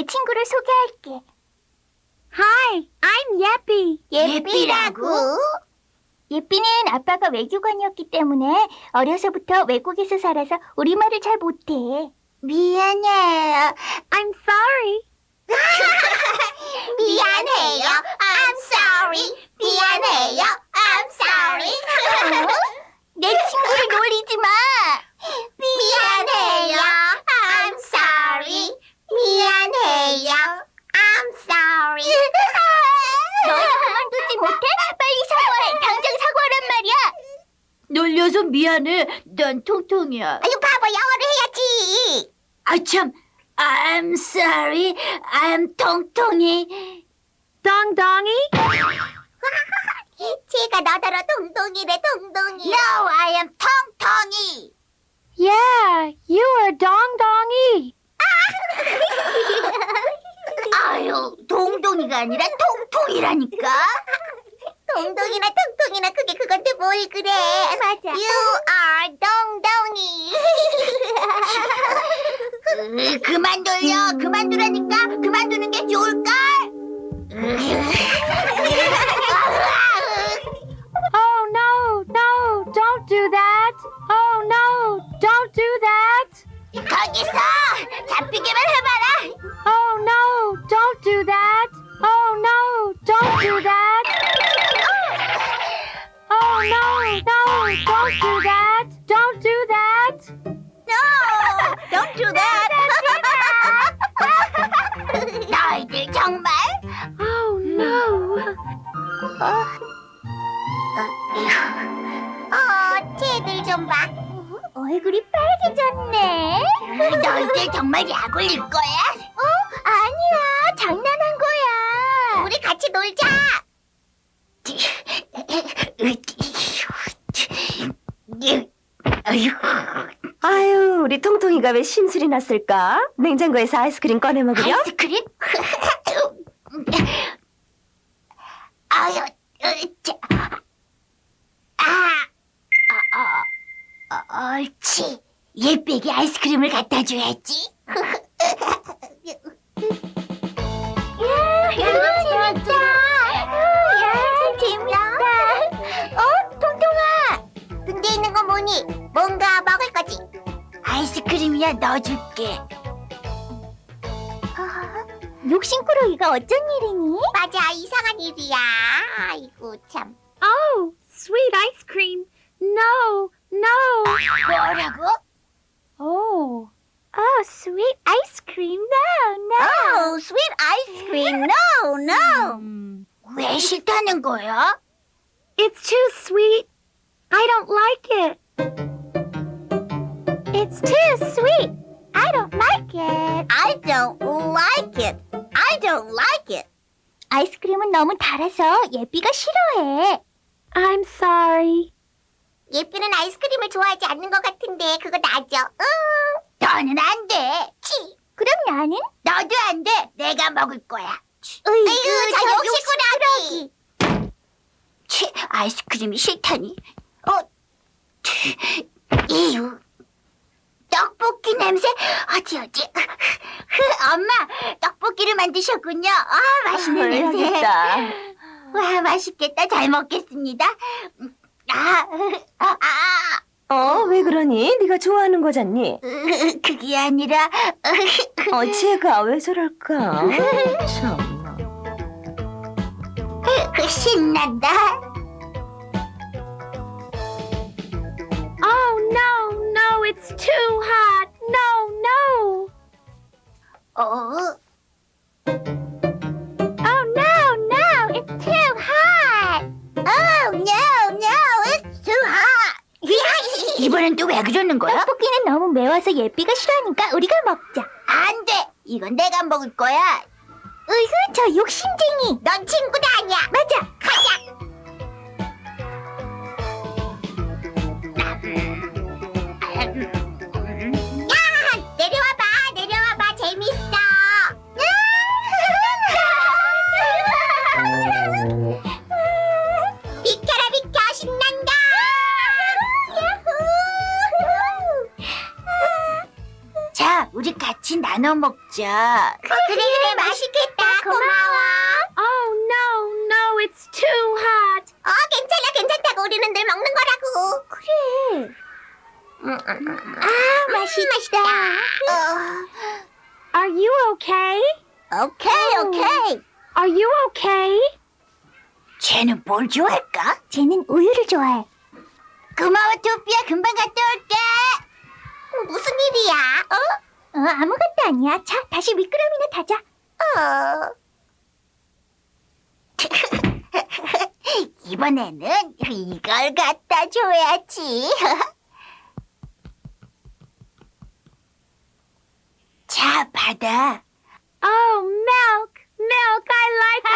내 친구를 소개할게. Hi, I'm 예삐. 예삐라고? 예삐는 아빠가 외교관이었기 때문에 어려서부터 외국에서 살아서 우리말을 잘 못해. 미안해요. I'm sorry. 미안해요. I'm sorry. 미안해요. I'm sorry. 내 친구를 놀리지 마. 미안해요. I'm sorry. 미안해요. I'm sorry. 너희 그만두지 못해? 빨리 사과해. 당장 사과하란 말이야. 놀려서 미안해. 난 통통이야. 아유, 바보, 영어로 해야지. 아, 참. I'm sorry. I'm 통통이. 덩덩이? 제가 너더러 동동이래, 동동이. No, I am 통통이. Yeah, you are 덩덩이. 아유, 동동이가 아니라 통통이라니까. 동동이나 통통이나 그게 그건데 뭘 그래. 맞아. You are 동동이. 그만 돌려. 그만두라니까. 그만두는 게 좋을걸. Oh no, no, don't do that. Oh no, don't do that. 거기서 잡히기만 해봐라. Oh no, don't do that. Oh no, don't do that. Oh no, no, don't do that. Don't do that. No, don't do that. 너희들 정말. Oh no. 쟤들 좀 봐. 얼굴이 빨개졌네. 너희들 정말 약 올릴 거야? 아니야, 장난한 거야. 우리 같이 놀자. 아유, 우리 통통이가 왜 심술이 났을까? 냉장고에서 아이스크림 꺼내 먹으려? 아이스크림? 아유, 자, 옳지. 예쁘게 아이스크림을 갖다 줘야지. 재밌다. 야, 재밌다. 통통아. 등대 있는 건 뭐니? 뭔가 먹을 거지? 아이스크림이야, 넣어줄게. 욕심꾸러기가 어쩐 일이니? 맞아, 이상한 일이야. 아이고, 참. Oh, sweet ice cream. No, no. 뭐라고? Oh, sweet ice cream. No, no. Oh, sweet ice cream. No, no. 왜 싫다는 거야? It's too sweet. I don't like it. It's too sweet. I don't like it. I don't like it. I don't like it. 아이스크림은 너무 달아서 예삐가 싫어해. I'm sorry. 예삐는 아이스크림을 좋아하지 않는 것 같은데 그거 나죠? 너는 안 돼. 치. 그럼 나는? 너도 안 돼. 내가 먹을 거야. 아이고, 저 욕심꾸러기. 치, 아이스크림이 싫다니. 이유. 떡볶이 냄새? 어디. 엄마, 떡볶이를 만드셨군요. 맛있는 냄새. 맛있다. 와, 맛있겠다. 잘 먹겠습니다. 왜 그러니? 네가 좋아하는 거잖니? 그게 아니라, 쟤가 왜 저럴까? 참나. 신난다. Oh, no, no, it's too hot. No, no. Oh, no, no, it's too hot. Oh, no, it's too hot. 이번엔 또 왜 그러는 거야? 떡볶이는 너무 매워서 예삐가 싫어하니까 우리가 먹자. 안 돼. 이건 내가 먹을 거야. 으흐, 저 욕심쟁이. 넌 친구도 아니야. 맞아. 가자. 야, 내려와봐. 재밌어. 비켜, 신난다. 자, 우리 같이 나눠 먹자. 그래, 맛있겠다. 고마워. Oh no, no, it's too hot. 괜찮다고 우리는 늘 먹는 거라고. 그래. 맛있다. Are you okay? 오케이. Are you okay? 쟤는 뭘 좋아할까? 쟤는 우유를 좋아해. 고마워, 토피야. 금방 갔다 올게. 무슨 일이야? 아무것도 아니야. 자, 다시 미끄럼이나 타자. 이번에는 이걸 갖다 줘야지. 자, 받아. Oh, milk, milk, I like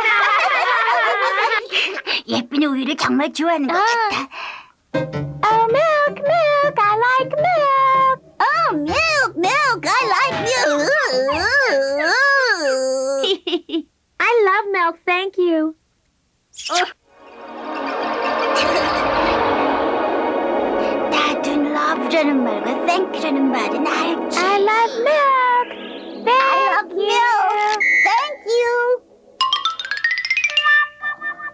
milk. 예삐는 우유를 정말 좋아하는 것 같아. Oh, milk, milk, I like milk. milk, I like you. I love milk, thank you. 다들 love라는 말과 thank라는 말은 알지. I love milk. Thank you. Thank you.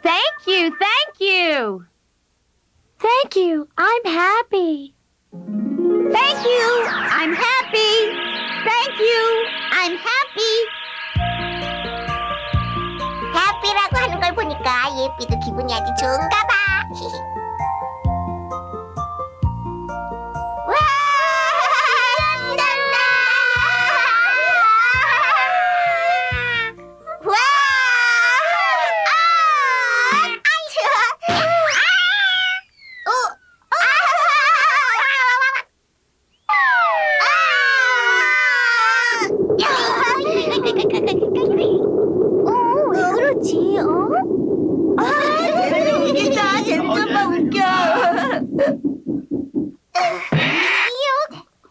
Thank you, thank you. Thank you, I'm happy. Thank you. I'm happy. Thank you. I'm happy. 해피라고 하는 걸 보니까 예삐도 기분이 아주 좋은가 봐. 와! 신난다! 와! 왜 그러지? 웃기다. 정말 웃겨.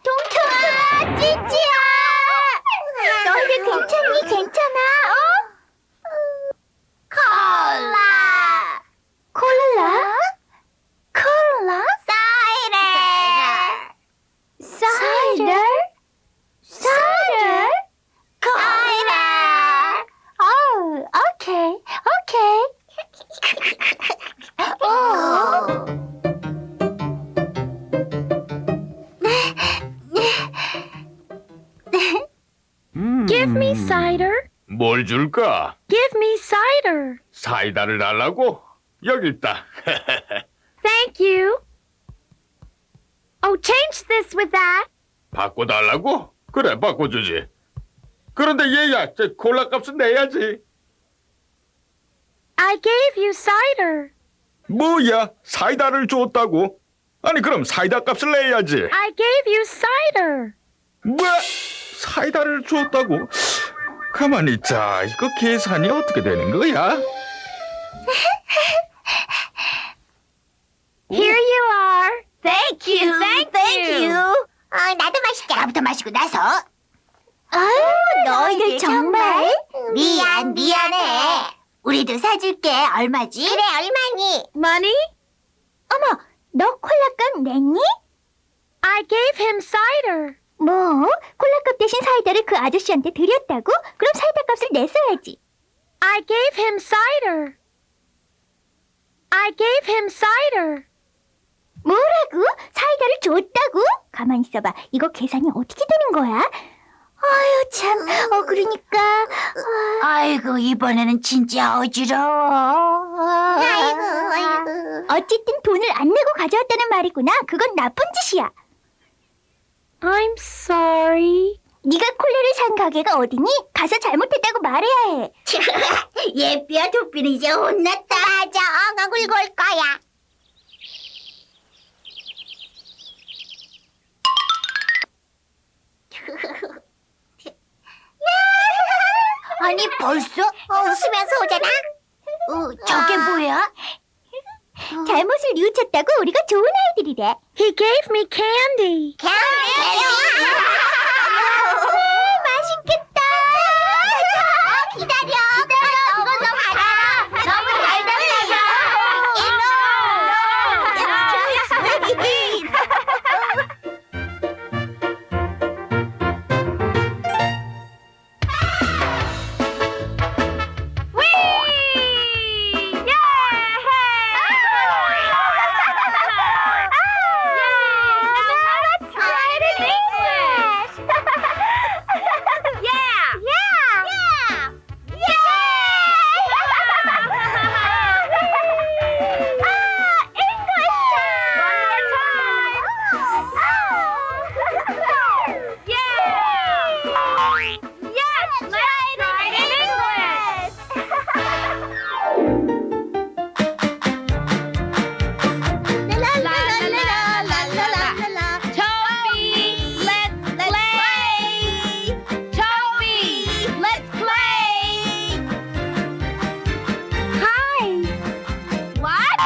동통아, 찌찌야. 너희들 괜찮니? 괜찮아? 콜라. 콜라? 콜라? 사이다. 사이다? 콜라. Oh, okay, okay. Give me cider. 뭘 줄까? Give me cider. 사이다를 달라고? 여기 있다. Thank you. Oh, change this with that. 바꿔달라고? 그래, 바꿔주지. 그런데 얘야, 저 콜라 값은 내야지. I gave you cider. 뭐야, 사이다를 줬다고? 아니, 그럼 사이다 값을 내야지. I gave you cider. 뭐? 사이다를 줬다고? 가만히 있자. 이거 계산이 어떻게 되는 거야? Here you are. Thank you. Thank you. 나도 마시자. 나부터 마시고 나서. 아유, 너희들 정말? 미안해. 우리도 사줄게. 얼마지? 그래, 얼마니? Money? 어머, 너 콜라값 냈니? I gave him cider. 뭐? 콜라값 대신 사이다를 그 아저씨한테 드렸다고? 그럼 사이다 값을 냈어야지. I gave him cider. I gave him cider. 뭐라고? 사이다를 줬다고? 가만히 있어봐. 이거 계산이 어떻게 되는 거야? 아유, 참. 그러니까. 아이고, 이번에는 진짜 어지러워. 어쨌든 돈을 안 내고 가져왔다는 말이구나. 그건 나쁜 짓이야. I'm sorry. 네가 콜라를 산 가게가 어디니? 가서 잘못했다고 말해야 해. 예삐야, 도삐는 이제 혼났다. 맞아, 엉엉 울고 올 거야. 아니, 벌써? 웃으면서 오잖아. 저게 뭐야? 잘못을 뉘우쳤다고 우리가 좋은 아이들이래. He gave me candy. 맛있겠다. 기다려. 이걸로 받아. 너무 달달하다.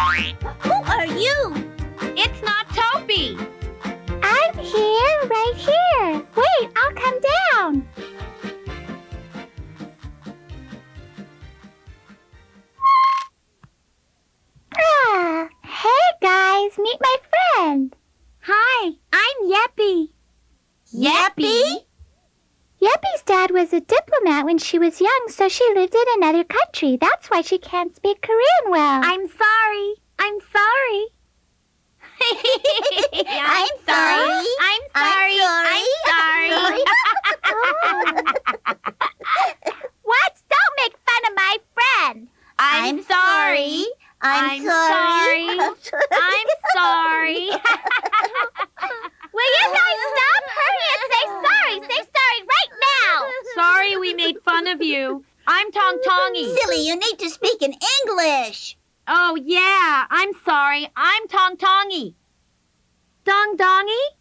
Who are you? It's not Toby. I'm here, right here. Wait, I'll come down. Hey guys, meet my friend. Hi, I'm Yeppy. Yeppy? Yeppy's dad was a diplomat when she was young, so she lived in another country. That's why she can't speak Korean well. I'm sorry. I'm sorry. I'm sorry. I'm sorry. I'm sorry. What? Don't make fun of my friend. I'm sorry. I'm sorry. I'm sorry. Will you guys stop? Hurry and say sorry. Say sorry right now. Sorry we made fun of you. I'm Tong Tongy. Silly, you need to speak in English. Oh, yeah. I'm sorry. I'm Tong Tongy. Dong Dongy?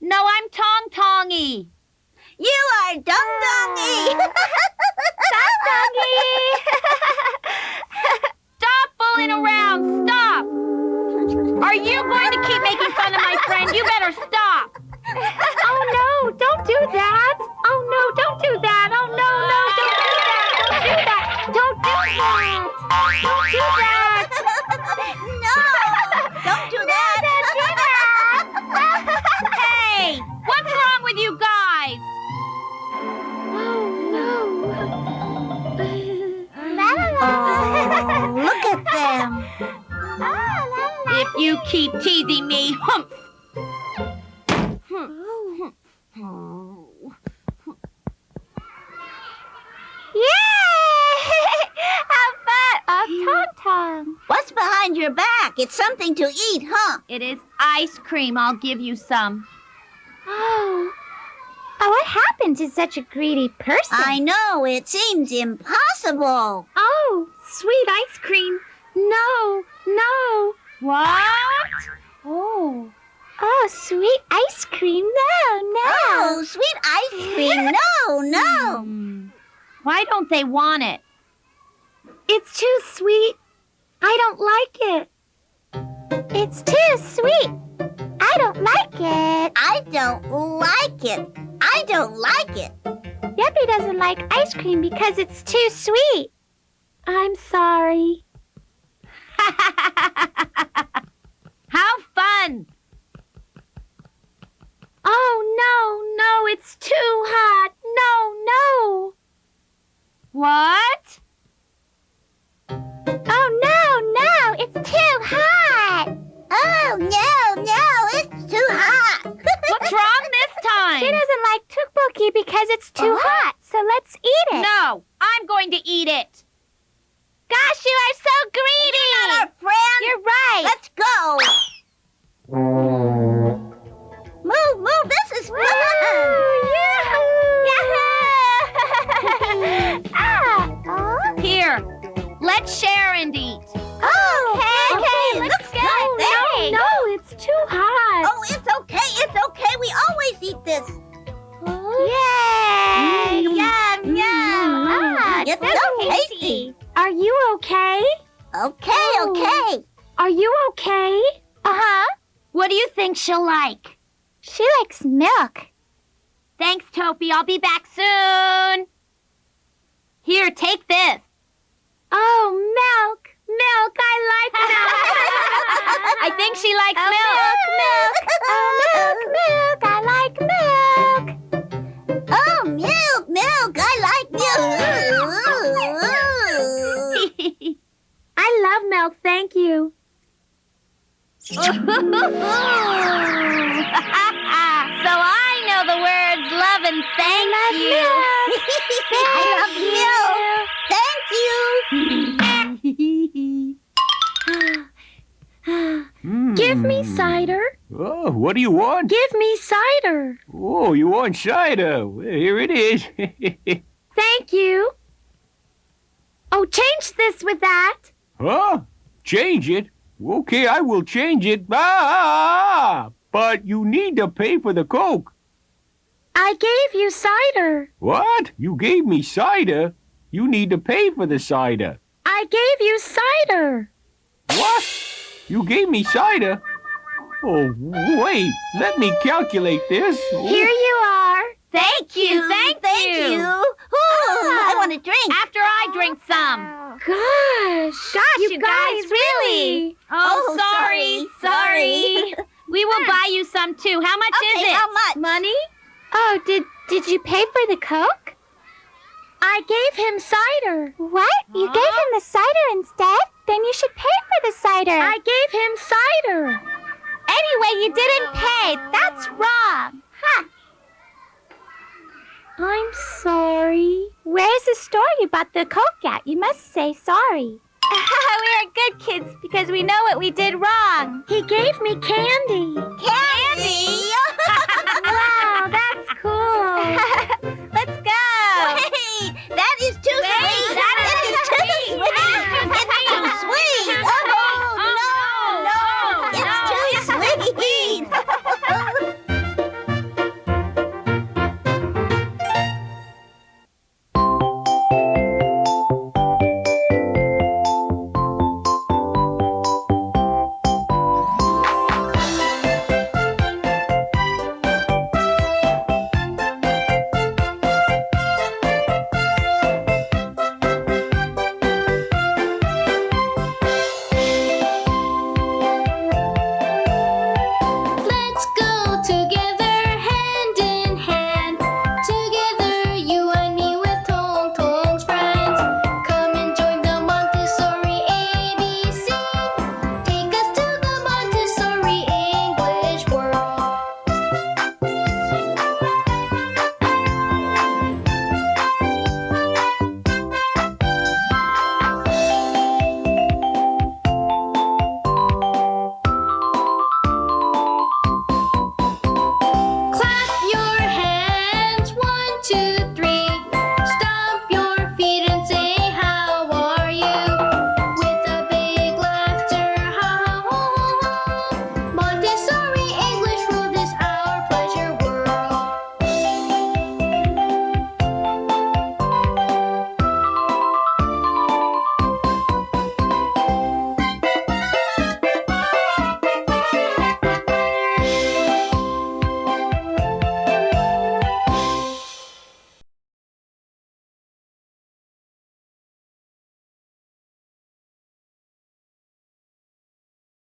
No, I'm Tong Tongy. You are Dong Dongy. Stop fooling around. Stop. Are you going to keep making fun of my friend? You better stop. Oh, no. Don't do that. Oh, no. Don't do that. Oh, no, no. Don't do that. Don't do that. Don't do that. No, don't do that. Hey, what's wrong with you guys? Oh, look at them. If you keep teasing me, humph. Yay! Have fun. Tom. What's behind your back? It's something to eat, huh? It is ice cream. I'll give you some. Oh, what happened to such a greedy person? I know, it seems impossible. Oh, sweet ice cream. No, no. What? Oh. Oh, sweet ice cream. No. Oh, sweet ice cream. No, no. Why don't they want it? It's too sweet. I don't like it. It's too sweet. I don't like it. I don't like it. I don't like it. Yeppy doesn't like ice cream because it's too sweet. I'm sorry. How fun! Oh, no, it's too hot. No. What? Oh, no, it's too hot. Oh, no, it's too hot. What's wrong this time? She doesn't like tteokbokki because it's too hot, so let's eat it. No, I'm going to eat it. Gosh, you are so greedy. You're not our friend. You're right. Let's go. Move, this is fun. Here, let's share and eat. Okay, let's go. No, it's too hot. Oh, it's okay. We always eat this. Yay! Yum, yum. It's so so tasty. Are you okay? Okay. Are you okay? Uh-huh. What do you think she'll like? She likes milk. Thanks, Topi. I'll be back soon. Here, take this. Oh, milk. Milk. I like milk. I think she likes milk. Milk. I like milk. Oh, milk. I like milk. I love milk. Thank you. So I know the words love and thank you. I love milk. Thank you. Give me cider. Oh, what do you want? Give me cider. Oh, you want cider? Well, here it is. Thank you. Oh, change this with that. Huh? Change it? Okay, I will change it. But you need to pay for the Coke. I gave you cider. What? You gave me cider? You need to pay for the cider. I gave you cider. What? You gave me cider? Oh, wait. Let me calculate this. Here you are. Thank you. Thank you. I want a drink. After I drink some. Gosh, you guys really? Oh, sorry. We will buy you some too. How much is Okay, it? how much? Money? Oh, did you pay for the Coke? I gave him cider. What? You gave him the cider instead? Then you should pay for the cider. I gave him cider. Anyway, you didn't pay. That's wrong. I'm sorry. Where's the store you bought the Coke at? You must say sorry. We are good kids because we know what we did wrong. He gave me candy. Candy? Wow, that's cool.